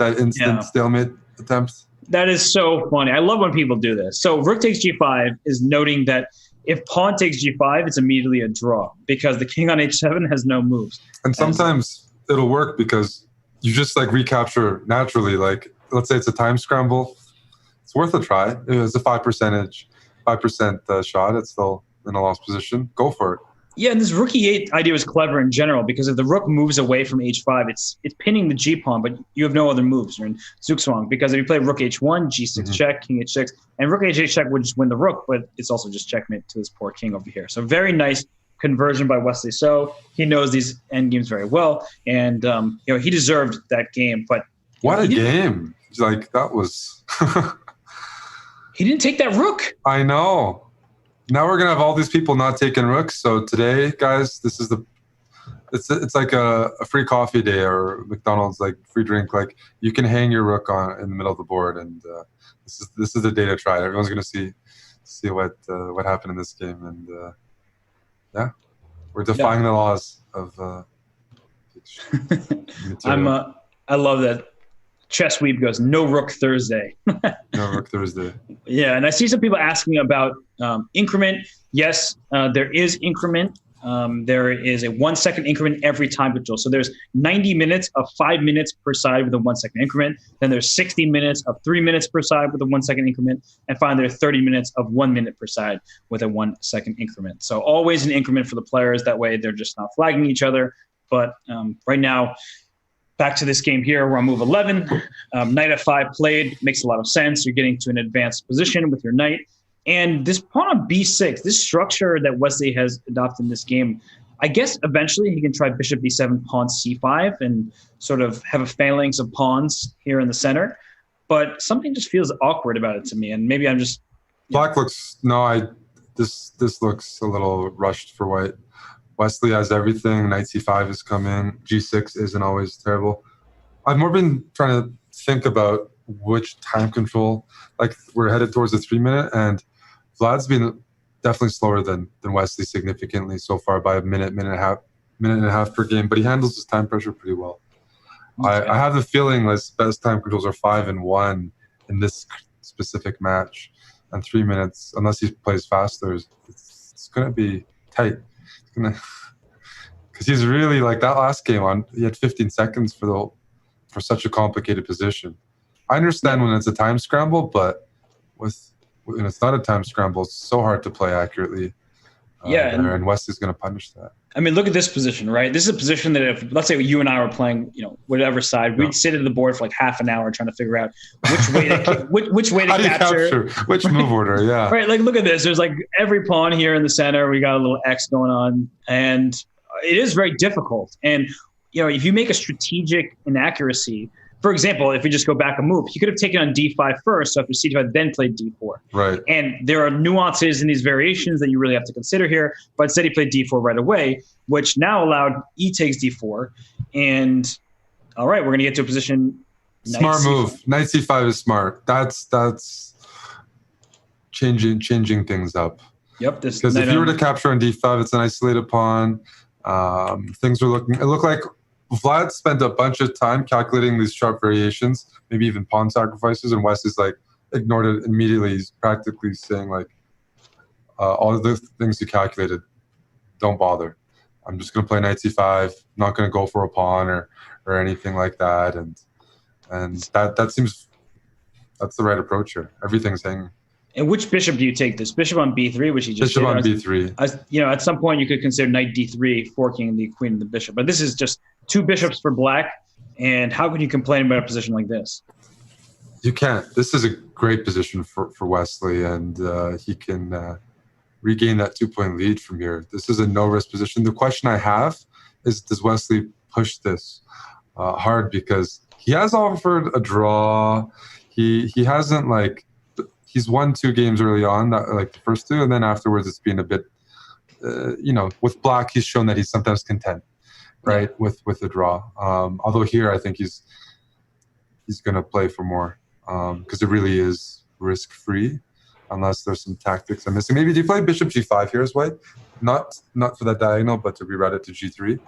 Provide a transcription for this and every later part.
that instant stalemate attempt. That is so funny. I love when people do this. So rook takes g5 is noting that if pawn takes g5, it's immediately a draw because the king on h7 has no moves. And sometimes it'll work because you just like recapture naturally. Like let's say it's a time scramble. It's worth a try. It's a 5% shot. It's still in a lost position. Go for it. Yeah, and this rook e8 idea was clever in general because if the rook moves away from h5, it's pinning the g pawn, but you have no other moves. You're in zugzwang because if you play rook h1, g6 check, king h6, and rook h8 check would just win the rook, but it's also just checkmate to this poor king over here. So very nice conversion by Wesley. So he knows these endgames very well, and he deserved that game. But what a game! Like that was. He didn't take that rook. I know. Now we're gonna have all these people not taking rooks. So today, guys, this is it's like a free coffee day or McDonald's like free drink. Like you can hang your rook on in the middle of the board, and this is the day to try it. Everyone's gonna see what happened in this game, and we're defying the laws of. I love that. Chess Weeb goes, no rook Thursday. No rook Thursday. Yeah, and I see some people asking about increment. Yes, there is increment. There is a 1 second increment every time control. So there's 90 minutes of 5 minutes per side with a 1 second increment. Then there's 60 minutes of 3 minutes per side with a 1 second increment. And finally, there's 30 minutes of 1 minute per side with a 1 second increment. So always an increment for the players. That way they're just not flagging each other. But right now, back to this game here, we're on move 11. Knight f5 played, makes a lot of sense. You're getting to an advanced position with your knight. And this pawn on b6, this structure that Wesley has adopted in this game, I guess eventually he can try bishop b7, pawn c5, and sort of have a phalanx of pawns here in the center. But something just feels awkward about it to me, and maybe I'm just... Black looks... No, this looks a little rushed for white. Wesley has everything. Knight c5 is coming. g6 isn't always terrible. I've more been trying to think about which time control. Like we're headed towards the 3 minute, and Vlad's been definitely slower than Wesley significantly so far by a minute and a half per game. But he handles his time pressure pretty well. Okay. I have the feeling his best time controls are 5 and 1 in this specific match, and 3 minutes, unless he plays faster, it's going to be tight. Because he's really like that last game he had 15 seconds for such a complicated position. I understand when it's a time scramble, but when it's not a time scramble, it's so hard to play accurately. And Wesley's going to punish that. I mean, look at this position, right? This is a position that if, let's say you and I were playing, whatever side, we'd sit at the board for like half an hour trying to figure out which way to which way to capture, which move order, yeah. Right, like look at this. There's like every pawn here in the center. We got a little X going on, and it is very difficult. And if you make a strategic inaccuracy, for example, if we just go back a move, he could have taken on d5 first, so after c5, then played d4. Right. And there are nuances in these variations that you really have to consider here, but instead he played d4 right away, which now allowed e takes d4. And, all right, we're going to get to a position. Smart move. Knight c5 is smart. That's changing things up. Yep. Because if you were to capture on d5, it's an isolated pawn. Things are looking... It looked like Vlad spent a bunch of time calculating these sharp variations, maybe even pawn sacrifices, and Wesley's like ignored it immediately. He's practically saying like, all of the things you calculated, don't bother. I'm just going to play knight c5, not going to go for a pawn or anything like that. And that seems, that's the right approach here. Everything's hanging. And which bishop do you take this? Bishop on b3, which he just Bishop on b3. At some point you could consider knight d3, forking the queen and the bishop. But this is just 2 bishops for black. And how can you complain about a position like this? You can't. This is a great position for Wesley, and he can regain that 2-point lead from here. This is a no-risk position. The question I have is, does Wesley push this hard? Because he has offered a draw. He hasn't like... He's won 2 games early on, like the first 2, and then afterwards it's been a bit, with black, he's shown that he's sometimes content, right, with the draw. Although here I think he's going to play for more because it really is risk-free, unless there's some tactics I'm missing. Maybe do you play bishop g5 here as white? Not for that diagonal, but to reroute it to g3?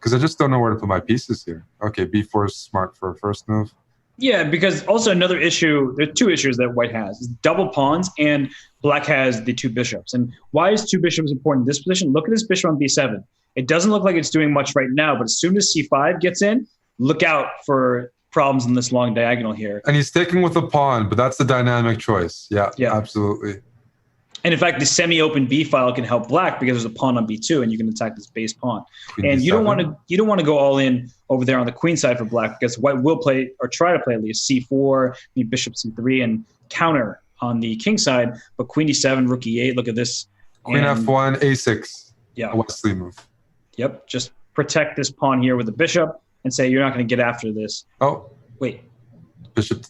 Because I just don't know where to put my pieces here. Okay, b4 is smart for a first move. Yeah, because also another issue, there are two issues that white has. Is double pawns and black has the two bishops. And why is two bishops important in this position? Look at this bishop on b7. It doesn't look like it's doing much right now, but as soon as c5 gets in, look out for problems in this long diagonal here. And he's sticking with a pawn, but that's the dynamic choice. Yeah, absolutely. And in fact, the semi-open b file can help black because there's a pawn on b2, and you can attack this base pawn. Queen and D7. you don't want to go all in over there on the queen side for black, because white will play or try to play at least c4, maybe bishop c3, and counter on the king side. But queen d7, rook e8. Look at this. Queen f1, a6. Yeah, a Wesley move. Yep, just protect this pawn here with the bishop and say you're not going to get after this. Oh, wait, bishop.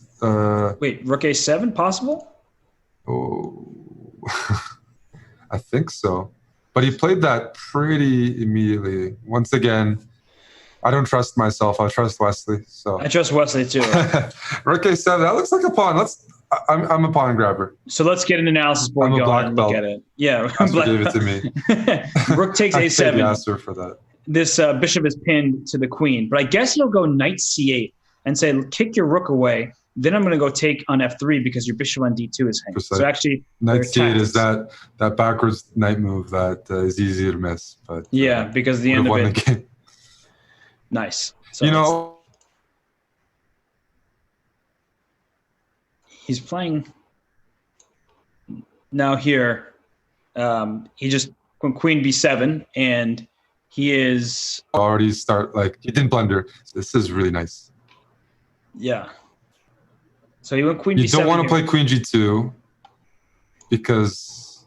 Wait, rook a7 possible? Oh. I think so. But he played that pretty immediately. Once again, I don't trust myself. I trust Wesley. So I trust Wesley too. Rook a7. That looks like a pawn. I'm a pawn grabber. So let's get an analysis board going and look at it. Yeah, gave it to me. Rook takes a7. I asked her for that. This bishop is pinned to the queen, but I guess he'll go knight c8 and say kick your rook away. Then I'm going to go take on f3 because your bishop on d2 is hanging. Precise. So actually, knight c8 is that backwards knight move that is easy to miss. But yeah, because the end of it. The nice. So you know, he's playing now here. He just went queen b7, and he is already he didn't blunder. This is really nice. Yeah. So he went queen b7. b7. You don't want to play queen g2 because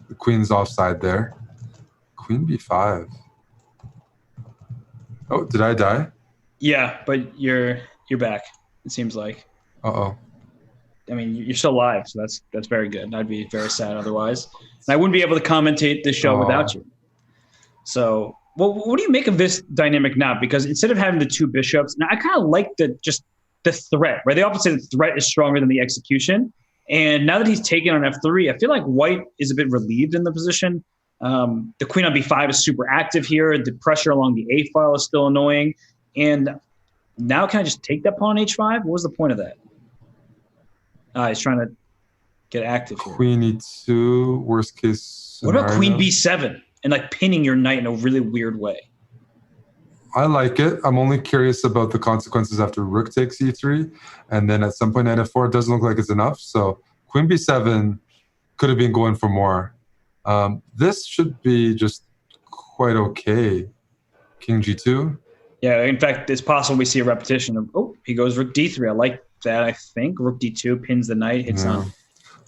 the queen's offside there. Queen b5. Oh, did I die? Yeah, but you're back. It seems like. Uh-oh. I mean, you're still alive, so that's very good. I'd be very sad otherwise. And I wouldn't be able to commentate this show without you. So, well, what do you make of this dynamic now? Because instead of having the two bishops, now I kind of like the threat, right? They often say the threat is stronger than the execution. And now that he's taken on f3, I feel like white is a bit relieved in the position. The queen on b5 is super active here. The pressure along the a file is still annoying. And now can I just take that pawn on h5? What was the point of that? He's trying to get active here. Queen e2, worst case scenario. What about queen b7 and like pinning your knight in a really weird way? I like it. I'm only curious about the consequences after rook takes e3, and then at some point knight f4. It doesn't look like it's enough. So queen b7 could have been going for more. This should be just quite okay. King g2. Yeah, in fact, it's possible we see a repetition of, oh, he goes rook d3. I like that, I think. Rook d2 pins the knight, hits on b2.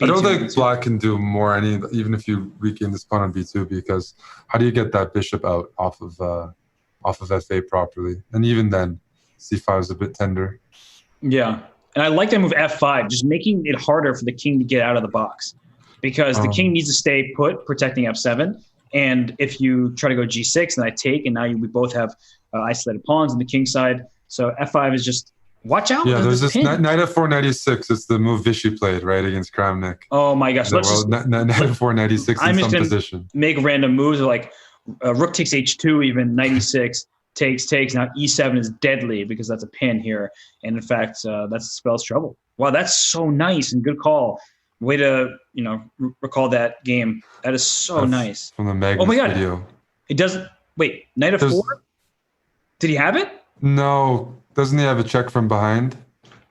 I don't think black can do more, even if you regain this pawn on b2, because how do you get that bishop out off of f8 properly? And even then, c5 is a bit tender. Yeah, and I like that move f5, just making it harder for the king to get out of the box, because the king needs to stay put, protecting f7. And if you try to go g6, then I take, and now we both have isolated pawns on the king side. So f5 is just, watch out. Yeah, there's this knight f4, knight e6. It's the move Vichy played, right, against Kramnik. Oh my gosh. Knight f4, knight e6 in some position. Make random moves like rook takes h2, even knight e6, takes. Now e7 is deadly because that's a pin here. And in fact, that's spells trouble. Wow, that's so nice and good call. Way to, recall that game. That is so nice. From the Magnus video. It doesn't, wait, knight f4? Did he have it? No. Doesn't he have a check from behind?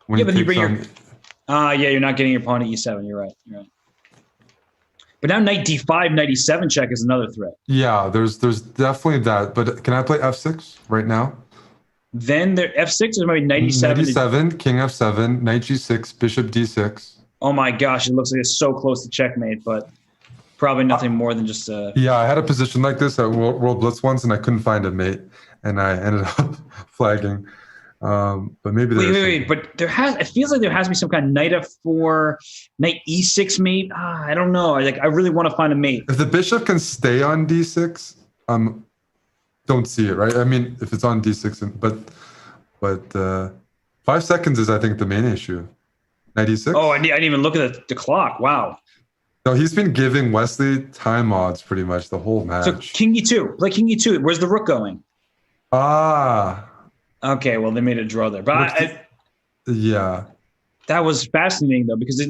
Yeah, but you bring your... yeah, you're not getting your pawn to e7. You're right. But now knight d5, knight e7 check is another threat. Yeah, there's definitely that. But can I play f6 right now? Then f6 is maybe knight e7. Knight e7, king f7, knight g6, bishop d6. Oh my gosh, it looks like it's so close to checkmate, but probably nothing more than just a... Yeah, I had a position like this at World Blitz once, and I couldn't find a mate, and I ended up flagging. But maybe wait, but it feels like there has to be some kind of knight f4, knight e6 mate. I don't know. I really want to find a mate. If the bishop can stay on d6, don't see it, right? I mean, if it's on d6, but 5 seconds is, I think, the main issue. Knight e6. Oh, I didn't even look at the clock. Wow. No, he's been giving Wesley time odds pretty much the whole match. So king e2. Play king e2. Where's the rook going? Ah. Okay, well, they made a draw there. But Yeah. That was fascinating though, because